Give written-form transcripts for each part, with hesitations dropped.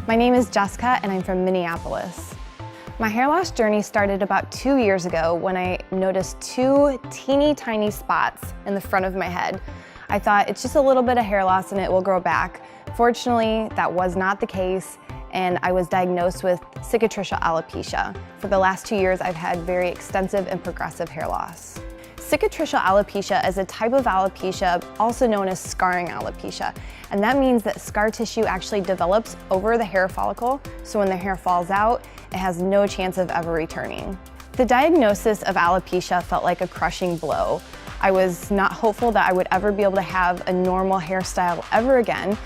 My name is Jessica and I'm from Minneapolis. My hair loss journey started about 2 years ago when I noticed 2 teeny tiny spots in the front of my head. I thought it's just a little bit of hair loss and it will grow back. Fortunately, that was not the case, and I was diagnosed with cicatricial alopecia. For the last 2 years, I've had very extensive and progressive hair loss. Cicatricial alopecia is a type of alopecia also known as scarring alopecia, and that means that scar tissue actually develops over the hair follicle, so when the hair falls out, it has no chance of ever returning. The diagnosis of alopecia felt like a crushing blow. I was not hopeful that I would ever be able to have a normal hairstyle ever again.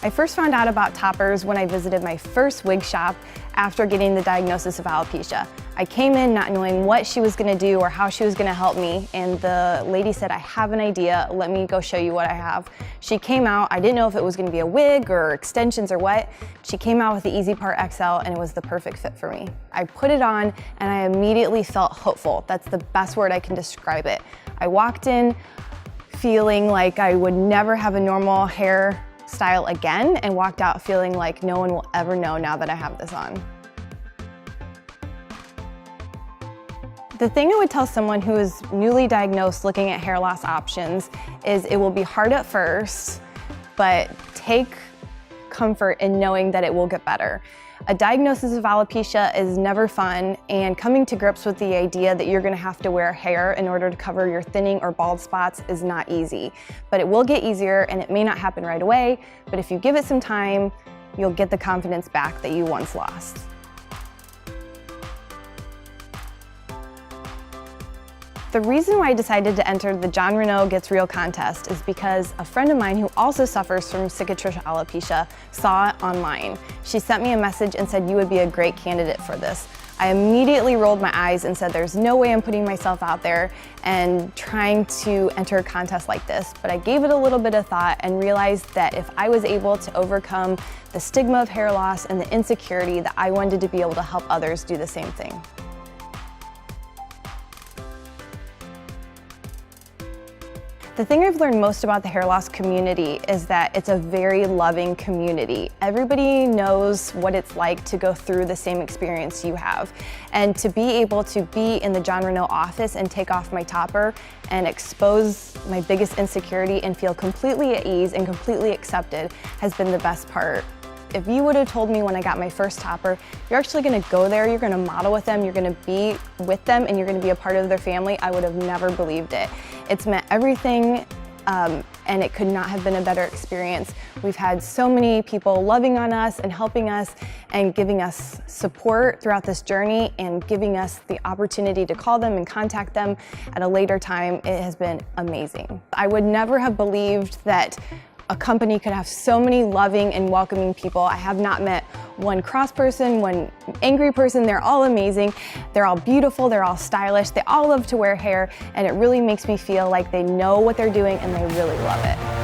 I first found out about toppers when I visited my first wig shop after getting the diagnosis of alopecia. I came in not knowing what she was gonna do or how she was gonna help me, and the lady said, "I have an idea, let me go show you what I have." She came out, I didn't know if it was gonna be a wig or extensions or what. She came out with the Easy Part XL and it was the perfect fit for me. I put it on and I immediately felt hopeful. That's the best word I can describe it. I walked in feeling like I would never have a normal hair style again and walked out feeling like no one will ever know now that I have this on. The thing I would tell someone who is newly diagnosed looking at hair loss options is it will be hard at first, but take comfort in knowing that it will get better. A diagnosis of alopecia is never fun, and coming to grips with the idea that you're gonna have to wear hair in order to cover your thinning or bald spots is not easy. But it will get easier, and it may not happen right away, but if you give it some time, you'll get the confidence back that you once lost. The reason why I decided to enter the Jon Renau Gets Real contest is because a friend of mine who also suffers from cicatricial alopecia saw it online. She sent me a message and said, "You would be a great candidate for this." I immediately rolled my eyes and said, there's no way I'm putting myself out there and trying to enter a contest like this. But I gave it a little bit of thought and realized that if I was able to overcome the stigma of hair loss and the insecurity, that I wanted to be able to help others do the same thing. The thing I've learned most about the hair loss community is that it's a very loving community. Everybody knows what it's like to go through the same experience you have. And to be able to be in the Jon Renau office and take off my topper and expose my biggest insecurity and feel completely at ease and completely accepted has been the best part. If you would have told me when I got my first topper, you're actually gonna go there, you're gonna model with them, you're gonna be with them, and you're gonna be a part of their family, I would have never believed it. It's meant everything, and it could not have been a better experience. We've had so many people loving on us and helping us and giving us support throughout this journey and giving us the opportunity to call them and contact them at a later time. It has been amazing. I would never have believed that a company could have so many loving and welcoming people. I have not met one cross person, one angry person. They're all amazing. They're all beautiful. They're all stylish. They all love to wear hair, and it really makes me feel like they know what they're doing and they really love it.